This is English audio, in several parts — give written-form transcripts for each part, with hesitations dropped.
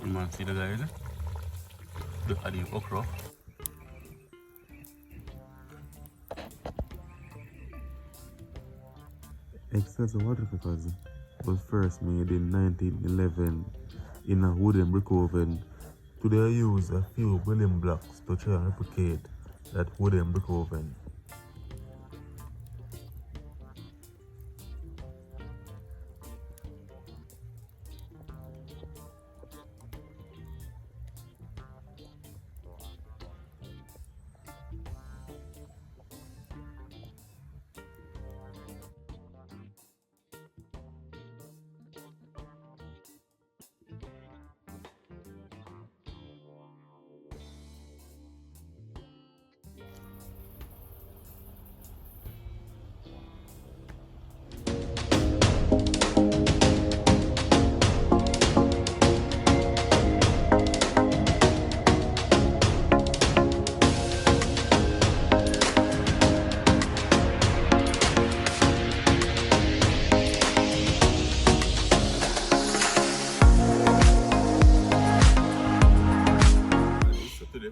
man, see the guys? Look at the okra. Excelsior waterfalls was first made in 1911 in a wooden brick oven. Today I use a few building blocks to try and replicate that wooden brick oven.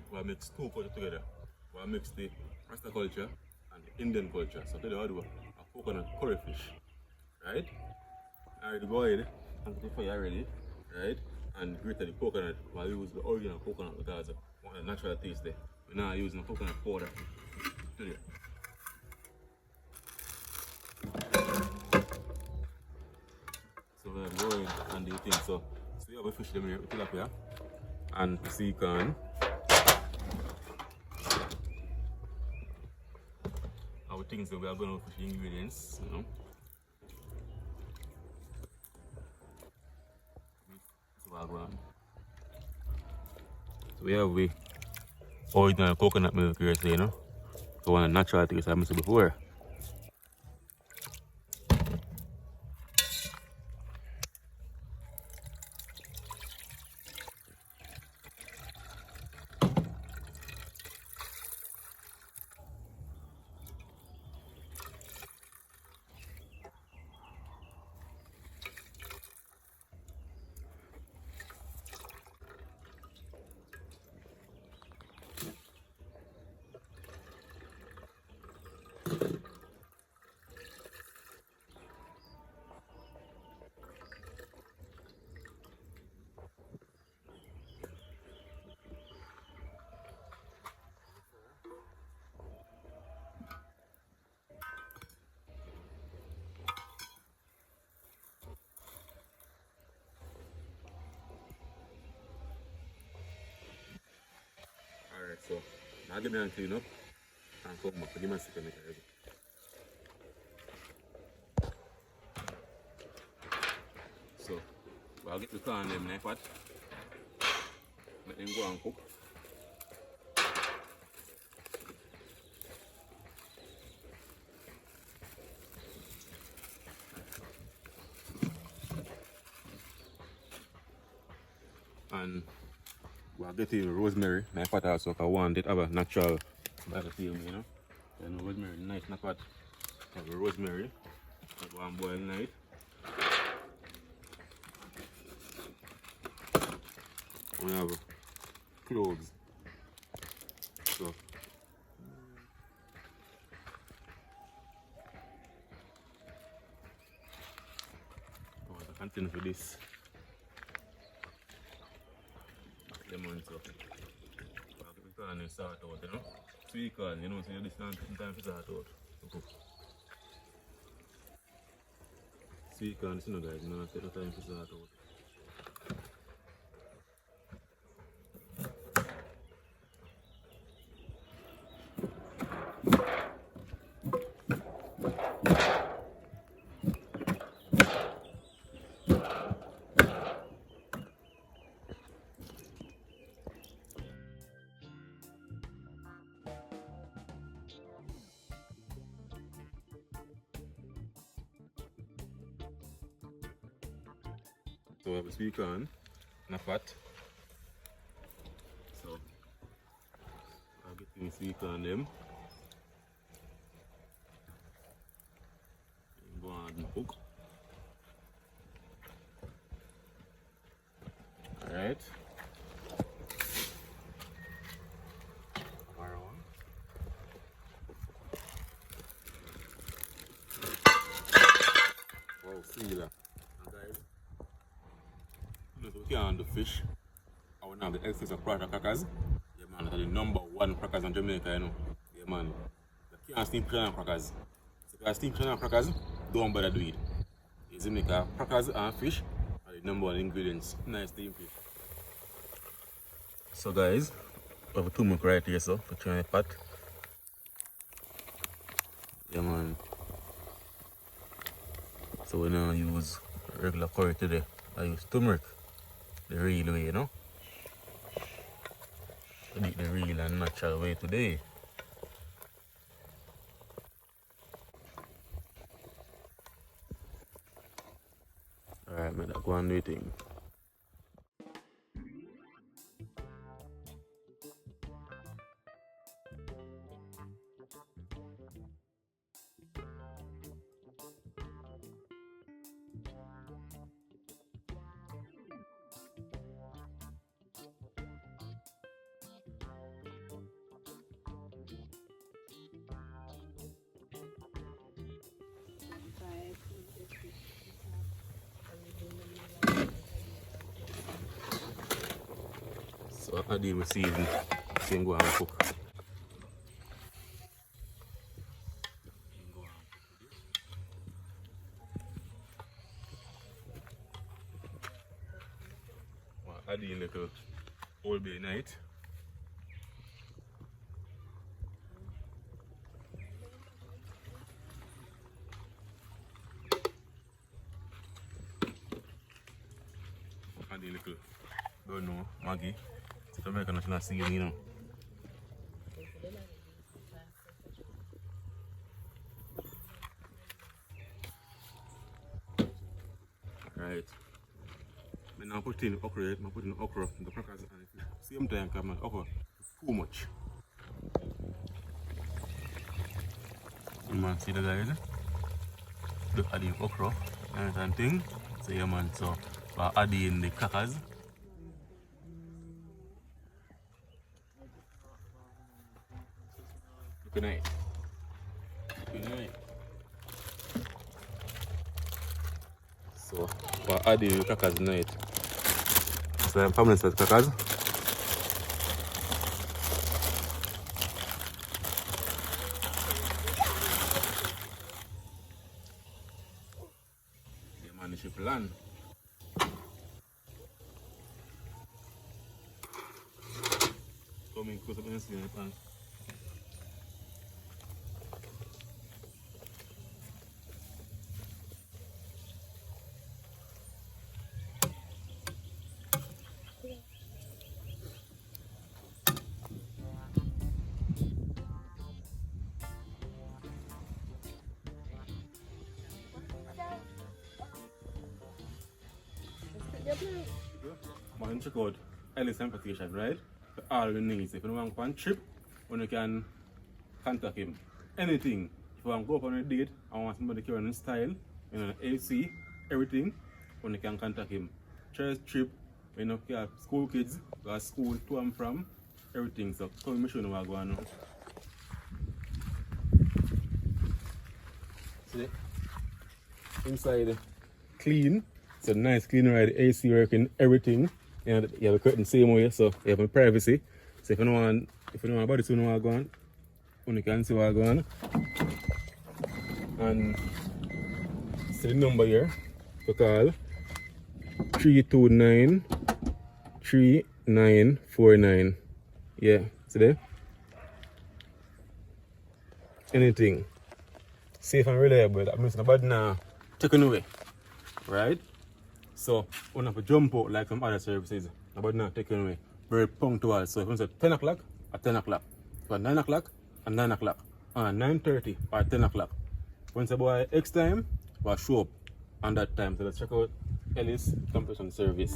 We mix two cultures together. We mix the Rasta culture and the Indian culture. So today I do a coconut curry fish. Right? Alright, go ahead and put the fire ready. Right? And grate the coconut. We use the original coconut because we want the natural taste there. We're not using coconut powder today. So we're going and the thing. So we have a fish them here, tilapia and sea corn. Our things that we are going to put the ingredients, you know. So we have the original coconut milk here, you know. So one natural taste I mentioned before. Alright, so now give me a clean up and come back. Give me a second. So I'll get the corn them in the pot. Let them go and cook. And we'll get the rosemary in the pot also because I want it to have a natural battlefield, you know. And rosemary nice in the pot. Have the rosemary. That one boil nice. We have cloves. So I continue for this. Lemon so we can sort out, you know. Sweet corn, you know, so you this time to sort out to cook. Sweet corn, you know guys, you know, take no time to sort out. So we have a sweet corn and a pot. So I'll get the sweet corn them. Go on and cook. Alright. Tequila. And guys, you know, so we can't do fish. I will have the Excelsior crackers. Yeah, man, they're the #1 crackers in Jamaica, you know. Yeah, man. You can't steam fish and crackers. So if you steam fish and crackers, don't bother do it. It's Jamaica crackers and fish are the #1 ingredients. Nice steam fish. So guys, we have a turmeric right here, so for trying the pot. Yeah, man. So we don't use regular curry today. I use turmeric, the real way, you know. I did the real and natural way today. Alright, man, go and do it thing. So I did my season, same go and cook. I did a little Old Bay night. I did a little, don't know, Maggie. It's American national season, you know. Right. I'm now putting okra, I'm putting okra in the crackers and the fish. Same time, because my okra is too much. You man see the guys? Look at the okra and thing. So yeah man, so we're adding the crackers. Good night. Good night. So we're adding the crackers tonight. So I'm familiar with crackers. Yeah man, the ship land. Coming close up in the pan. Man, check out Ellis Amputation, right? For all the needs. If you want to go on a trip, when you can contact him. Anything. If you want to go up on a date, I want somebody to carry on in style, you know, AC, everything, when you can contact him. Church trip, you know, you have school kids, got school to and from, everything. So come and show you what's going on. See? Inside clean. So nice clean right, AC working, everything. You know, you have a curtain same way, so you have a privacy. So if you don't want body to know what's going on, you can see what's going on. And see the number here to call 329-3949. Yeah, see there? Anything. Safe and reliable. That means nobody now taken away. Right? So, we don't have to jump out like some other services. Nobody not taken away. Very punctual. So, if you say 10 o'clock, at 10 o'clock. If 9 o'clock, at 9 o'clock. And 9:30 or 10 o'clock. Once about X time, we'll show up on that time. So, let's check out Ellis Compression Service.